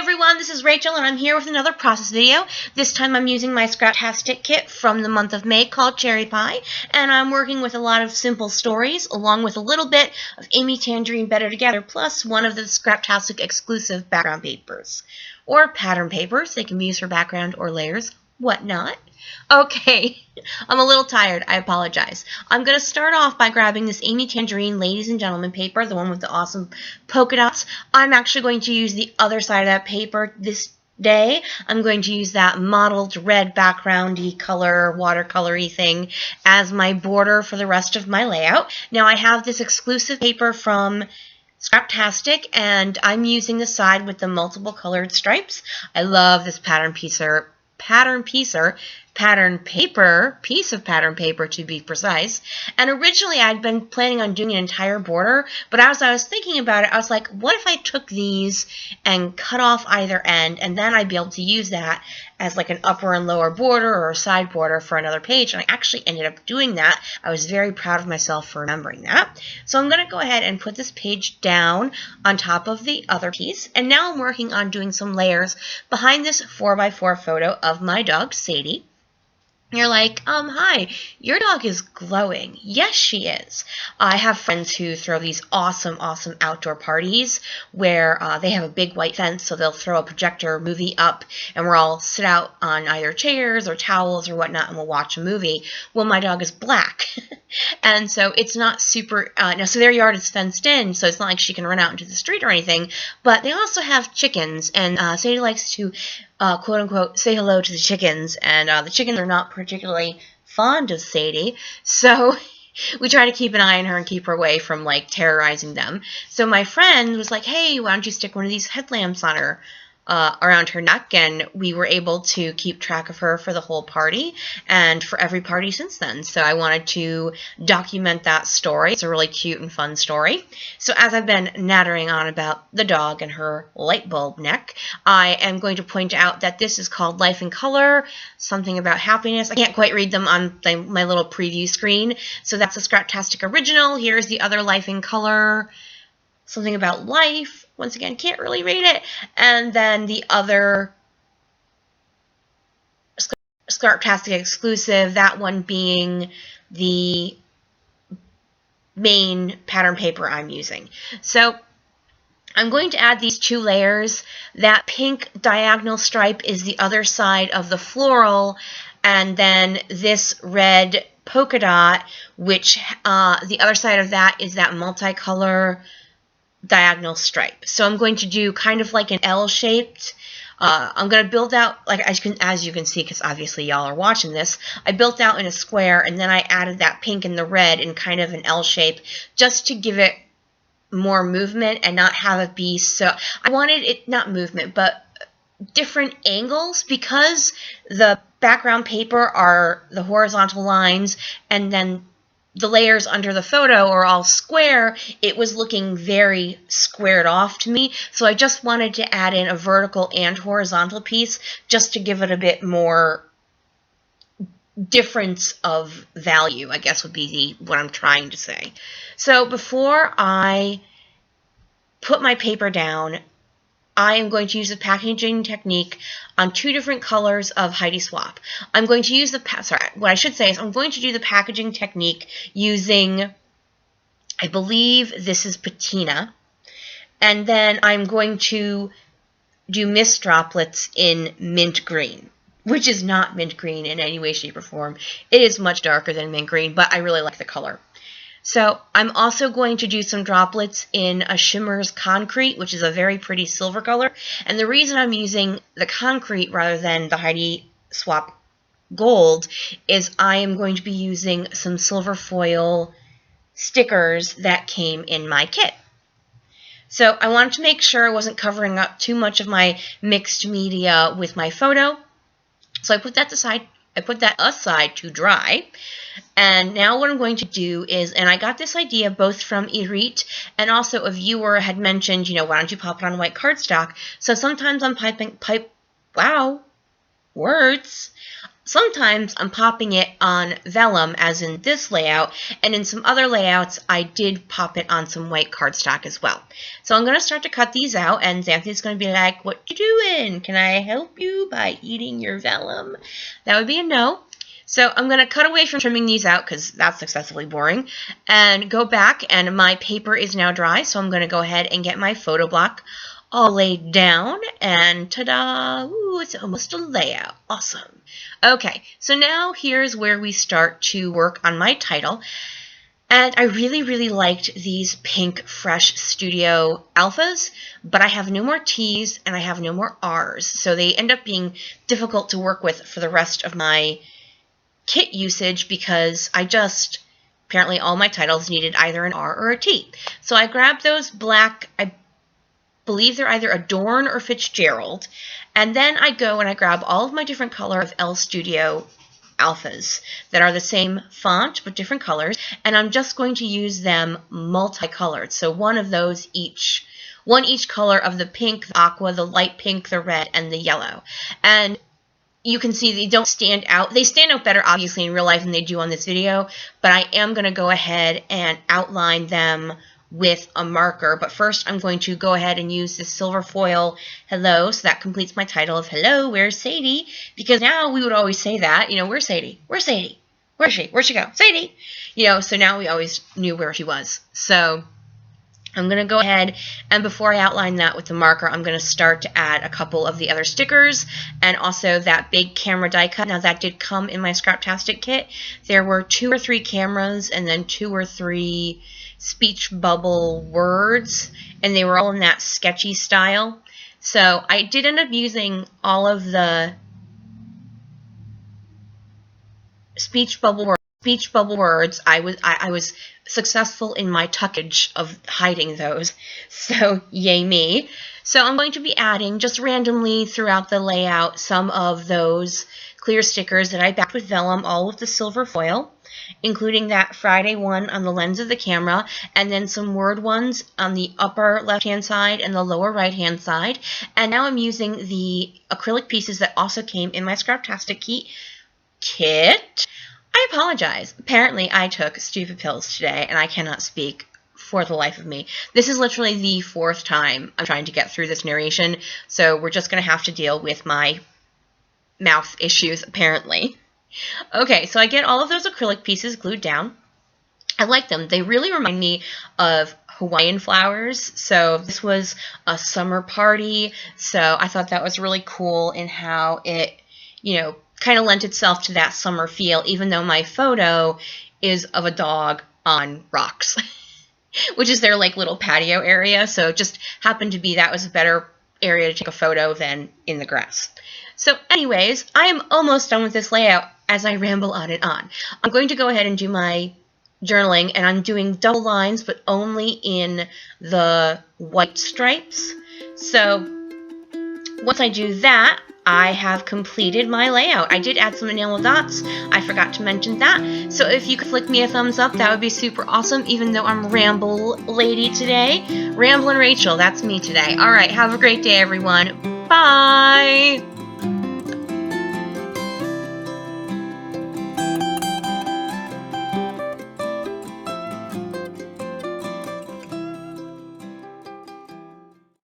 everyone, this is Rachel and I'm here with another process video. This time I'm using my Scraptastic kit from the month of May called Cherry Pie, and I'm working with a lot of simple stories along with a little bit of Amy Tangerine Better Together plus one of the Scraptastic exclusive background papers. Or pattern papers, they can be used for background or layers, whatnot. Okay, I'm a little tired, I apologize. I'm going to start off by grabbing this Amy Tangerine Ladies and Gentlemen paper, the one with the awesome polka dots. I'm actually going to use the other side of that paper this day. I'm going to use that mottled red backgroundy color, watercolory thing as my border for the rest of my layout. Now I have this exclusive paper from Scraptastic, and I'm using the side with the multiple colored stripes. I love this piece of pattern paper to be precise. And originally I'd been planning on doing an entire border, but as I was thinking about it, I was like, what if I took these and cut off either end, and then I'd be able to use that as like an upper and lower border or a side border for another page. And I actually ended up doing that. I was very proud of myself for remembering that. So I'm going to go ahead and put this page down on top of the other piece. And now I'm working on doing some layers behind this 4x4 photo of my dog, Sadie. You're like, hi, your dog is glowing. Yes, she is. I have friends who throw these awesome outdoor parties where they have a big white fence, so they'll throw a projector movie up, and we'll all sit out on either chairs or towels or whatnot, and we'll watch a movie. Well, my dog is black, and so it's not super, so their yard is fenced in, so it's not like she can run out into the street or anything, but they also have chickens, and Sadie likes to quote-unquote, say hello to the chickens, and the chickens are not particularly fond of Sadie, so we try to keep an eye on her and keep her away from, like, terrorizing them. So my friend was like, hey, why don't you stick one of these headlamps on her, around her neck, and we were able to keep track of her for the whole party, and for every party since then. So I wanted to document that story. It's a really cute and fun story. So as I've been nattering on about the dog and her light bulb neck, I am going to point out that this is called Life in Color, something about happiness. I can't quite read them on my little preview screen. So that's a Scraptastic original. Here's the other Life in Color, something about life. Once again, can't really read it. And then the other Scraptastic exclusive, that one being the main pattern paper I'm using. So I'm going to add these two layers. That pink diagonal stripe is the other side of the floral, and then this red polka dot, which the other side of that is that multicolor diagonal stripe. So I'm going to do kind of like an L-shaped. I'm going to build out, like as you can see, because obviously y'all are watching this, I built out in a square, and then I added that pink and the red in kind of an L shape just to give it more movement and not have it be so, I wanted it, not movement, but different angles, because the background paper are the horizontal lines, and then the layers under the photo are all square. It was looking very squared off to me, so I just wanted to add in a vertical and horizontal piece just to give it a bit more difference of value, I guess would be what I'm trying to say. So before I put my paper down, I am going to use the packaging technique on two different colors of Heidi Swap. I'm going to use what I should say is I'm going to do the packaging technique using, I believe this is patina, and then I'm going to do mist droplets in mint green, which is not mint green in any way, shape, or form. It is much darker than mint green, but I really like the color. So I'm also going to do some droplets in a Shimmer's Concrete, which is a very pretty silver color. And the reason I'm using the concrete rather than the Heidi Swap Gold is I am going to be using some silver foil stickers that came in my kit. So I wanted to make sure I wasn't covering up too much of my mixed media with my photo. So I put that aside. To dry. And now what I'm going to do is, and I got this idea both from Irit and also a viewer had mentioned, why don't you pop it on white cardstock? So sometimes I'm Sometimes I'm popping it on vellum, as in this layout, and in some other layouts, I did pop it on some white cardstock as well. So I'm going to start to cut these out, and Anthony's going to be like, "What you doing? Can I help you by eating your vellum?" That would be a no. So I'm going to cut away from trimming these out because that's excessively boring, and go back, and my paper is now dry, so I'm going to go ahead and get my photo block all laid down, and ta-da! Ooh, it's almost a layout. Awesome. Okay, so now here's where we start to work on my title. And I really, really liked these pink Fresh Studio Alphas, but I have no more T's and I have no more R's, so they end up being difficult to work with for the rest of my kit usage because apparently all my titles needed either an R or a T. So I grabbed those black, I believe they're either Adorn or Fitzgerald, and then I go and I grab all of my different color of L Studio Alphas that are the same font but different colors, and I'm just going to use them multicolored. So one each color of the pink, the aqua, the light pink, the red, and the yellow. And you can see they don't stand out. They stand out better, obviously, in real life than they do on this video, but I am going to go ahead and outline them with a marker. But first, I'm going to go ahead and use this silver foil hello, so that completes my title of hello, where's Sadie? Because now we would always say that, where's Sadie? Where's Sadie? Where's she? Where'd she go? Sadie! So now we always knew where she was. So I'm going to go ahead, and before I outline that with the marker, I'm going to start to add a couple of the other stickers, and also that big camera die cut. Now, that did come in my Scraptastic kit. There were 2 or 3 cameras, and then 2 or 3 speech bubble words, and they were all in that sketchy style. So I did end up using all of the speech bubble words. I was successful in my tuckage of hiding those, so yay me. So I'm going to be adding just randomly throughout the layout some of those clear stickers that I backed with vellum, all with the silver foil, including that Friday one on the lens of the camera, and then some word ones on the upper left-hand side and the lower right-hand side. And now I'm using the acrylic pieces that also came in my Scraptastic kit. I apologize. Apparently, I took stupid pills today, and I cannot speak for the life of me. This is literally the 4th time I'm trying to get through this narration, so we're just going to have to deal with my mouth issues, apparently. Okay, so I get all of those acrylic pieces glued down. I like them. They really remind me of Hawaiian flowers. So this was a summer party, so I thought that was really cool in how it, kind of lent itself to that summer feel, even though my photo is of a dog on rocks, which is their little patio area. So it just happened to be that was a better area to take a photo than in the grass. So anyways, I am almost done with this layout as I ramble on and on. I'm going to go ahead and do my journaling, and I'm doing double lines, but only in the white stripes. So once I do that, I have completed my layout. I did add some enamel dots. I forgot to mention that. So if you could flick me a thumbs up, that would be super awesome, even though I'm Ramble Lady today. Ramblin' Rachel, that's me today. All right, have a great day, everyone. Bye!